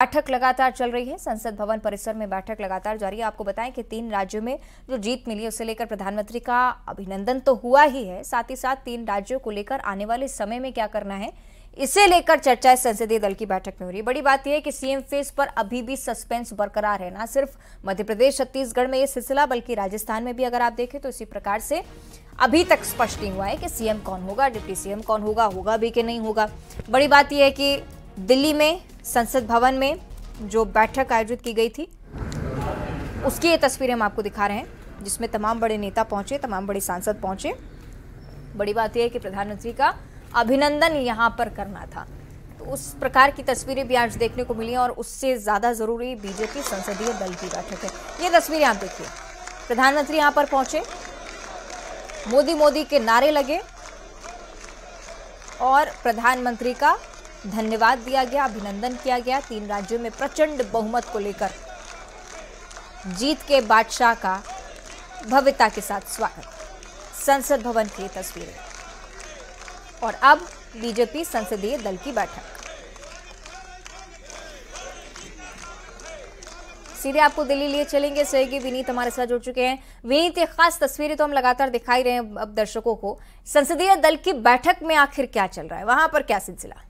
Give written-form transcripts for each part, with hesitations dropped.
बैठक लगातार चल रही है। संसद भवन परिसर में बैठक लगातार जारी है। आपको बताएं कि 3 राज्यों में जो जीत मिली है उसे लेकर प्रधानमंत्री का अभिनंदन तो हुआ ही है, साथ ही साथ 3 राज्यों को लेकर आने वाले समय में क्या करना है इसे लेकर चर्चा संसदीय दल की बैठक में हो रही है। बड़ी बात यह है कि सीएम फेस पर अभी भी सस्पेंस बरकरार है। न सिर्फ मध्य प्रदेश छत्तीसगढ़ में यह सिलसिला बल्कि राजस्थान में भी अगर आप देखें तो इसी प्रकार से अभी तक स्पष्ट नहीं हुआ है कि सीएम कौन होगा, डिप्टी सीएम कौन होगा, होगा भी कि नहीं होगा। बड़ी बात यह है कि दिल्ली में संसद भवन में जो बैठक आयोजित की गई थी उसकी ये तस्वीरें हम आपको दिखा रहे हैं, जिसमें तमाम बड़े नेता पहुंचे, तमाम बड़े सांसद पहुंचे। बड़ी बात यह है कि प्रधानमंत्री का अभिनंदन यहां पर करना था, तो उस प्रकार की तस्वीरें भी आज देखने को मिली और उससे ज्यादा जरूरी बीजेपी संसदीय दल की बैठक है। ये तस्वीरें आप देखिए, प्रधानमंत्री यहां पर पहुंचे, मोदी मोदी के नारे लगे और प्रधानमंत्री का धन्यवाद दिया गया, अभिनंदन किया गया। 3 राज्यों में प्रचंड बहुमत को लेकर जीत के बादशाह का भव्यता के साथ स्वागत। संसद भवन की तस्वीरें और अब बीजेपी संसदीय दल की बैठक। सीधे आपको दिल्ली लिए चलेंगे, सहयोगी विनीत हमारे साथ जुड़ चुके हैं। विनीत, ये खास तस्वीरें तो हम लगातार दिखाई रहे हैं अब दर्शकों को। संसदीय दल की बैठक में आखिर क्या चल रहा है, वहां पर क्या सिलसिला?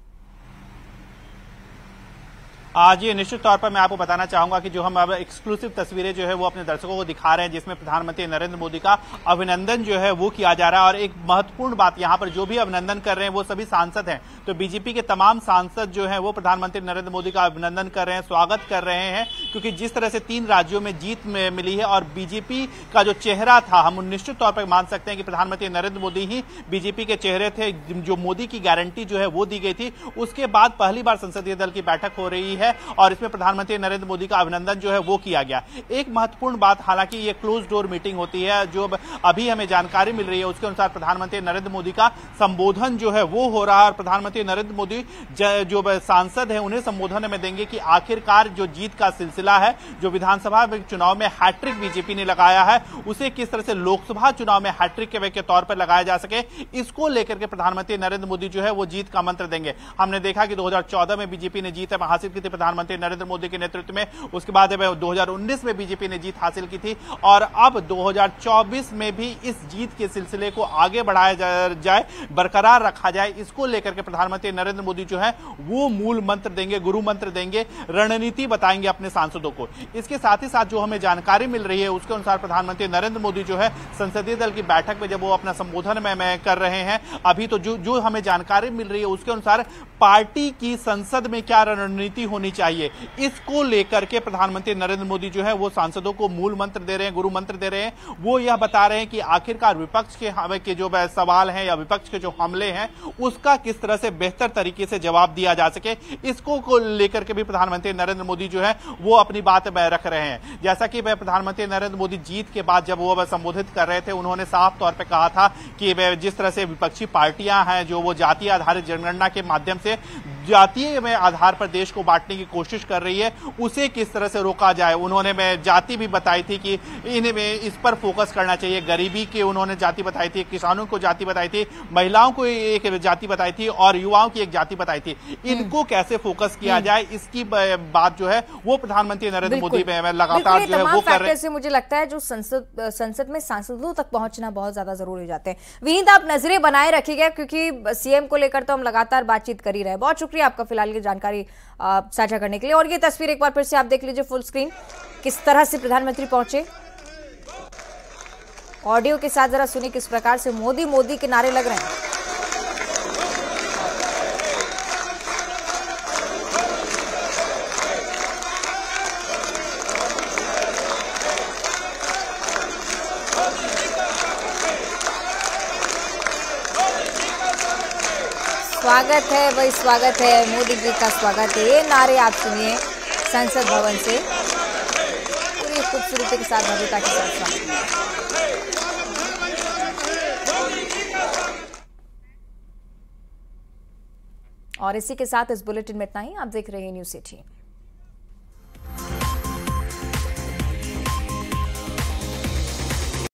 आज ये निश्चित तौर पर मैं आपको बताना चाहूंगा कि जो हम अब एक्सक्लूसिव तस्वीरें जो है वो अपने दर्शकों को दिखा रहे हैं, जिसमें प्रधानमंत्री नरेंद्र मोदी का अभिनंदन जो है वो किया जा रहा है। और एक महत्वपूर्ण बात, यहाँ पर जो भी अभिनंदन कर रहे हैं वो सभी सांसद हैं, तो बीजेपी के तमाम सांसद जो है वो प्रधानमंत्री नरेंद्र मोदी का अभिनंदन कर रहे हैं, स्वागत कर रहे हैं, क्योंकि जिस तरह से 3 राज्यों में जीत मिली है और बीजेपी का जो चेहरा था, हम निश्चित तौर पर मान सकते हैं कि प्रधानमंत्री नरेंद्र मोदी ही बीजेपी के चेहरे थे। जो मोदी की गारंटी जो है वो दी गई थी, उसके बाद पहली बार संसदीय दल की बैठक हो रही है और इसमें प्रधानमंत्री नरेंद्र मोदी का अभिनंदन जो है वो किया गया। एक महत्वपूर्ण बात, हालांकि ये क्लोज डोर मीटिंग होती है, जो अभी हमें जानकारी मिल रही है उसके अनुसार प्रधानमंत्री नरेंद्र मोदी का संबोधन जो है वो हो रहा है और प्रधानमंत्री नरेंद्र मोदी जो सांसद है उन्हें संबोधन में देंगे कि आखिरकार जो जीत का सिलसिला है, जो विधानसभा चुनाव में हैट्रिक बीजेपी ने लगाया है, उसे किस तरह से लोकसभा चुनाव में हैट्रिक के तौर पर लगाया जा सके, इसको लेकर के प्रधानमंत्री नरेंद्र मोदी जो है वो जीत का मंत्र देंगे। हमने देखा कि 2014 में बीजेपी ने जीत हासिल की थी प्रधानमंत्री नरेंद्र मोदी के नेतृत्व में, उसके बाद 2019 में बीजेपी ने जीत हासिल की थी और अब 2024 में भी इस जीत के सिलसिले को आगे बढ़ाया जाए, बरकरार रखा जाए, इसको लेकर के प्रधानमंत्री नरेंद्र मोदी जो है वो मूल मंत्र देंगे, गुरु मंत्र देंगे, रणनीति बताएंगे अपने सांसदों को। इसके साथ ही साथ जो हमें जानकारी मिल रही है उसके अनुसार प्रधानमंत्री नरेंद्र मोदी जो है संसदीय दल की बैठक में जब वो अपना संबोधन में कर रहे हैं, अभी तो जो हमें जानकारी मिल रही है उसके अनुसार पार्टी की संसद में क्या रणनीति होनी चाहिए, इसको लेकर के प्रधानमंत्री नरेंद्र मोदी जो है वो सांसदों को मूल मंत्र दे रहे हैं, गुरु मंत्र दे रहे हैं। वो यह बता रहे हैं कि आखिरकार विपक्ष के जो सवाल हैं या विपक्ष के जो हमले हैं उसका किस तरह से बेहतर तरीके से जवाब दिया जा सके, इसको को लेकर के भी प्रधानमंत्री नरेंद्र मोदी जो है वो अपनी बात में रख रहे हैं। जैसा कि प्रधानमंत्री नरेंद्र मोदी जीत के बाद जब वो संबोधित कर रहे थे, उन्होंने साफ तौर पर कहा था कि जिस तरह से विपक्षी पार्टियां हैं जो वो जातीय आधारित जनगणना के माध्यम से जातीय में आधार पर देश को बांटने की कोशिश कर रही है, उसे किस तरह से रोका जाए। उन्होंने जाति भी बताई थी कि इन्हें इस पर फोकस करना चाहिए, गरीबी की उन्होंने जाति बताई थी, किसानों को जाति बताई थी, महिलाओं को एक जाति बताई थी और युवाओं की एक जाति बताई थी। इनको कैसे फोकस किया जाए, इसकी बात जो है वो प्रधानमंत्री नरेंद्र मोदी में लगातार जो है वो कर रहे हैं। मुझे लगता है जो संसद में सांसदों तक पहुंचना बहुत ज्यादा जरूरी हो जाते हैं। विनीत, आप नजरें बनाए रखिएगा क्योंकि सीएम को लेकर तो हम लगातार बातचीत कर ही रहे हैं। बहुत शुक्रिया आपका फिलहाल की जानकारी साझा करने के लिए। और ये तस्वीर एक बार फिर से आप देख लीजिए फुल स्क्रीन, किस तरह से प्रधानमंत्री पहुंचे। ऑडियो के साथ जरा सुनिए किस प्रकार से मोदी मोदी के नारे लग रहे हैं। स्वागत है, वही स्वागत है, मोदी जी का स्वागत है, ये नारे आप सुनिए संसद भवन से पूरी खूबसूरती के साथ, भव्यता के साथ स्वागत। और इसी के साथ इस बुलेटिन में इतना ही। आप देख रहे हैं न्यूज़ 18।